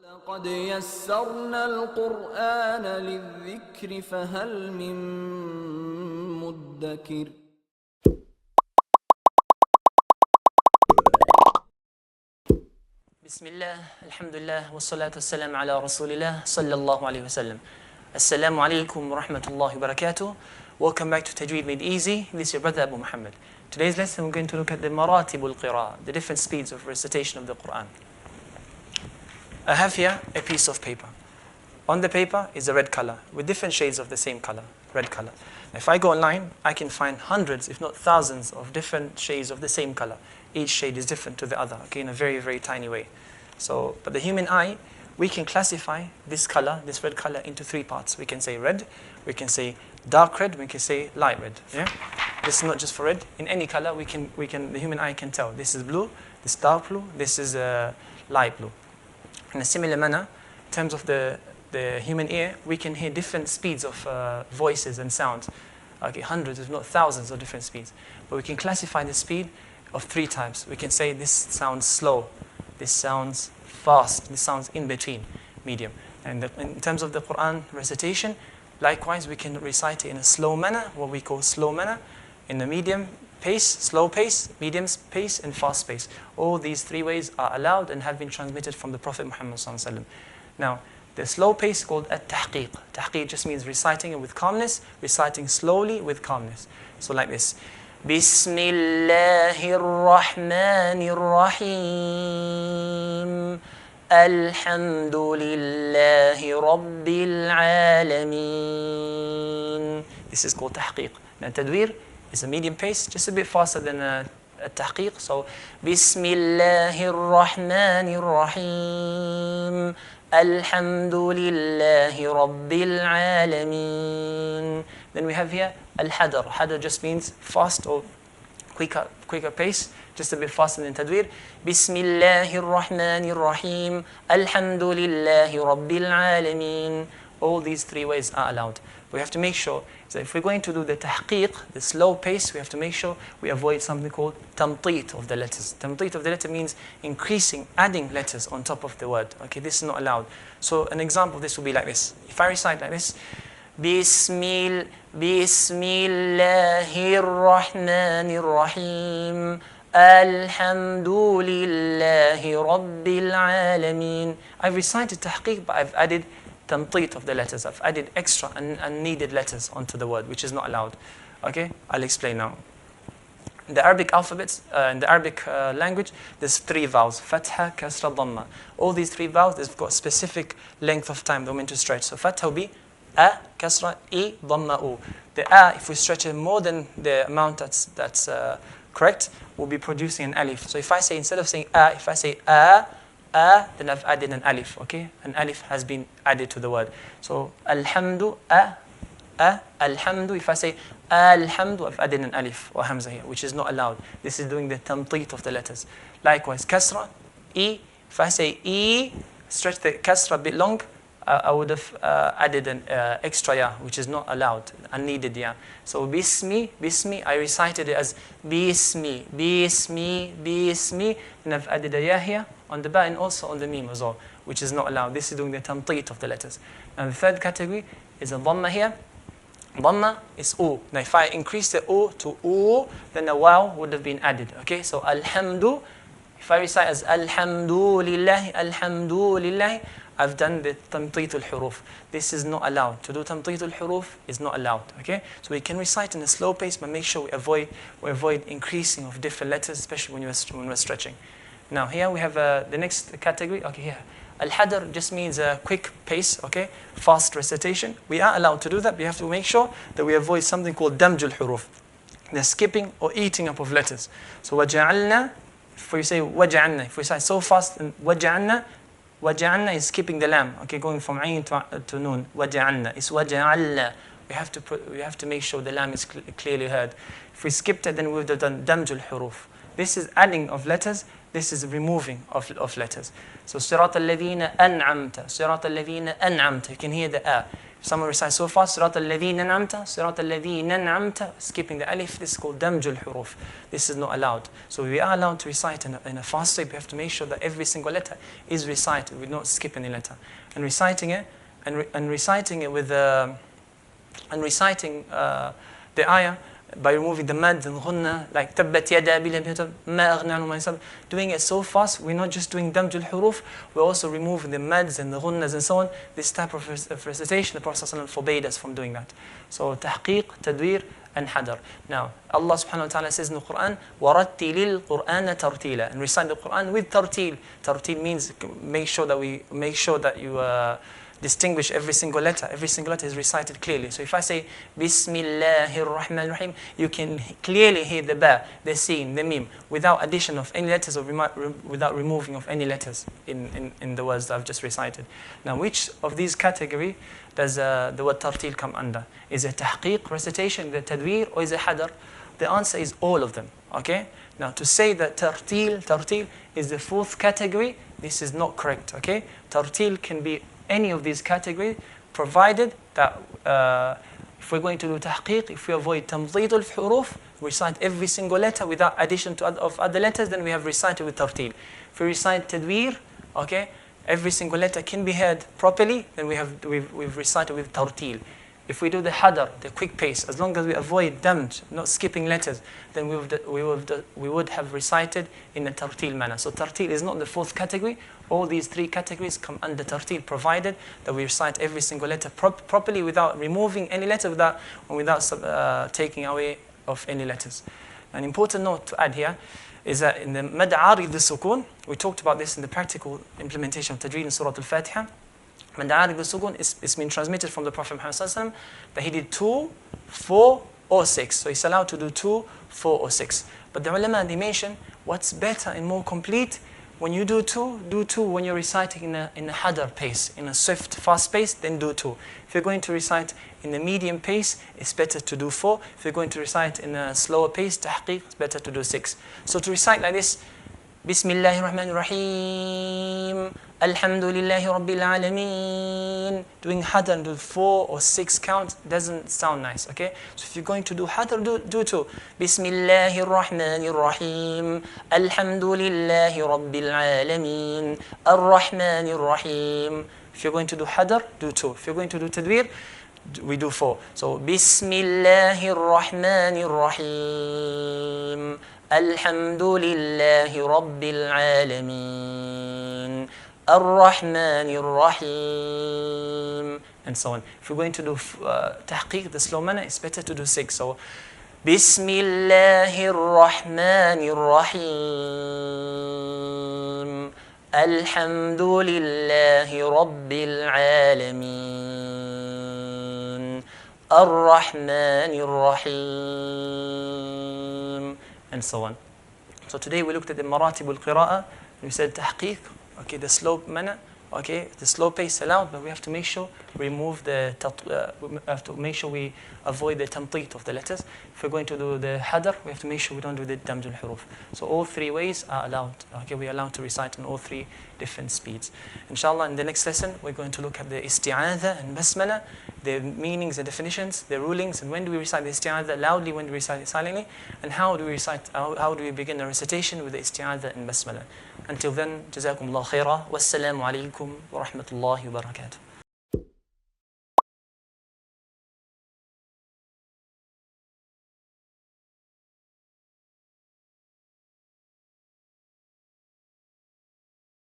لقد يسرنا القرآن للذكر فهل من مدكر بسم الله الحمد لله والصلاة والسلام على رسول الله صلى الله عليه وسلم. Assalamu alaikum wa rahmatullahi wa barakatuh. Welcome back to Tajweed Made Easy. This is your brother Abu Muhammad. Today's lesson we're going to look at the maratibul qira'ah, the different speeds of recitation of the Quran. I have here a piece of paper. On the paper is a red color with different shades of the same color, red color. If I go online, I can find hundreds, if not thousands, of different shades of the same color. Each shade is different to the other, okay, in a very, very tiny way. So, but the human eye, we can classify this color, this red color, into three parts. We can say red, we can say dark red, we can say light red. Yeah, this is not just for red. In any color, the human eye can tell. This is blue, this is dark blue, this is light blue. In a similar manner, in terms of the human ear, we can hear different speeds of voices and sounds. Okay, hundreds, if not thousands, of different speeds. But we can classify the speed of three types. We can say this sounds slow, this sounds fast, this sounds in between, medium. And in terms of the Quran recitation, likewise we can recite it in a slow manner, what we call slow manner, in a medium pace, slow pace, medium pace, and fast pace. All these three ways are allowed and have been transmitted from the Prophet Muhammad sallallahu alaihi wasallam. Now, the slow pace is called at-tahqiq. Tahqiq just means reciting it with calmness, reciting slowly with calmness. So like this. Bismillahir Rahmanir Rahim. Alhamdulillahi Rabbil Alameen. This is called tahqiq. Now, tadwir is a medium pace, just a bit faster than a tahqiq. So, Bismillahir Rahmanir Rahim. Alhamdulillahi Rabbil Alameen. Then we have here al-hadar. Hadar just means fast or quicker pace, just a bit faster than tadwir. Bismillahir Rahmanir Rahim. Alhamdulillahi Rabbil Alameen. All these three ways are allowed. We have to make sure that if we're going to do the tahqiq, the slow pace, we have to make sure we avoid something called tamteet of the letters. Tamteet of the letter means increasing, adding letters on top of the word. Okay, this is not allowed. So an example of this will be like this. If I recite like this, Bismillahir Rahmanir Rahim. Alhamdulillahi Rabbil Alameen. I've recited tahqiq, but I've added tamteet of the letters. I've added extra and unneeded letters onto the word, which is not allowed. Okay, I'll explain now. In the Arabic alphabets, in the Arabic language, there's three vowels: fatha, kasra, dhamma. All these three vowels, they've got specific length of time they're meant to stretch. So fatha will be a, kasra, e, dhamma, u. The a, if we stretch it more than the amount that's correct, we'll be producing an alif. So if I say, instead of saying a, if I say then I've added an alif, okay? An alif has been added to the word. So, alhamdu, alhamdu. If I say alhamdu, I've added an alif or hamza here, which is not allowed. This is doing the tamteet of the letters. Likewise, kasra, e. If I say e, stretch the kasra a bit long, I would have added an extra ya, which is not allowed, unneeded ya. So bismi, I recited it as bismi, and I've added a ya here on the ba and also on the mim as well, which is not allowed. This is doing the tamteet of the letters. Now the third category is a dhamma here. Dhamma is u. Now if I increase the u to u, then a waw would have been added. Okay, so alhamdu, if I recite as alhamdulillah, I've done the tamteet al-huruf. This is not allowed. To do tamteet al-huruf is not allowed. Okay, so we can recite in a slow pace, but make sure we avoid increasing of different letters, especially when we're stretching. Now here we have the next category. Okay, here al-hadar just means a quick pace. Okay, fast recitation. We are allowed to do that. We have to make sure that we avoid something called damj al-huruf, the skipping or eating up of letters. So waja'alna. If we say waja'alna, if we say so fast, and waja'alna is skipping the lam, okay, going from ayn to noon. Waja'alna, it's waja'alna. We have to make sure the lam is clearly heard. If we skipped it, then we would have done damj al-huruf. This is adding of letters. This is removing of letters. So sirat al-ladhina an'amta, sirat al-ladhina an'amta. You can hear the a. If someone recites so fast, صراط الذين أنعمت, صراط الذين أنعمت, skipping the alif, this is called damjul huruf. This is not allowed. So we are allowed to recite in a fast way. We have to make sure that every single letter is recited. We don't skip any letter. And reciting it, and reciting it with the ayah by removing the mad and ghunna, like tabbat yada ma aghna anhu ma kasab. Doing it so fast, we're not just doing damjul huruf, we're also removing the mads and the ghunnas and so on. This type of recitation, the Prophet ﷺ forbade us from doing that. So tahqiq, tadwir, and hadar. Now, Allah subhanahu wa ta'ala says in the Quran, وَرَتِّلِ الْقُرْآنَ تَرْتِيلًا, and recite the Quran with tartil. Tartil means make sure that you distinguish every single letter. Every single letter is recited clearly. So if I say Bismillahir Rahmanir Rahim, you can clearly hear the ba, the sin, the mim, without addition of any letters or without removing of any letters in the words that I've just recited. Now, which of these category does the word tartil come under? Is it tahqiq, recitation, the tadwir, or is it hadar? The answer is all of them. Okay? Now, to say that tartil is the fourth category, this is not correct. Okay? Tartil can be any of these categories, provided that if we're going to do tahqiq, if we avoid tamdid al-huruf, recite every single letter without addition of other letters, then we have recited with tartil. If we recite tadwir, okay, every single letter can be heard properly, then we've recited with tartil. If we do the hadar, the quick pace, as long as we avoid damj, not skipping letters, then we would have recited in a tartil manner. So tartil is not the fourth category. All these three categories come under tartil, provided that we recite every single letter properly without removing any letter, without taking away of any letters. An important note to add here is that in the mad arid al-sukun, we talked about this in the practical implementation of Tajweed in Surah Al-Fatiha. Mad arid al-sukun is been transmitted from the Prophet Muhammad ﷺ that he did 2, 4, or 6. So he's allowed to do 2, 4, or 6. But the ulama, they mention what's better and more complete. When you do 2 when you're reciting in a hadar pace, in a swift, fast pace, then do 2. If you're going to recite in a medium pace, it's better to do 4. If you're going to recite in a slower pace, tahqiq, it's better to do 6. So to recite like this, Bismillahir Rahmanir Rahim, Alhamdulillahi Rabbil Alameen, doing hadar and do 4 or 6 count doesn't sound nice, okay? So if you're going to do hadar, do 2. Bismillahir Rahmanir Rahim, Alhamdulillahi Rabbil Alameen, Ar-Rahmanir Rahim. If you're going to do hadar, do 2. If you're going to do tadwir, we do 4. So Bismillahir Rahmanir Rahim, Alhamdulillahi Rabbil Alameen, Ar-Rahmanir Rahim, and so on. If you're going to do tahqiq, the slow manner, it's better to do 6. So Bismillahir Rahmanir Rahim, Alhamdulillahi Rabbil Alameen, Ar-Rahmanir Rahim, and so on. So today we looked at the maratib al-qira'ah. We said tahqiq, okay, the slow manner, okay, the slow pace allowed, but we have to make sure we remove we have to make sure we avoid the tamtit of the letters. If we're going to do the hadar, we have to make sure we don't do the damj al-huruf. So all 3 ways are allowed. Okay, we are allowed to recite in all 3 different speeds. Inshallah, in the next lesson, we're going to look at the isti'adha and basmala, the meanings, the definitions, the rulings, and when do we recite the isti'adha loudly, when do we recite it silently, and how do we begin a recitation with the isti'adha and basmala. Until then, jazakumullah khaira, wassalamu alaikum wa rahmatullahi wa barakatuh.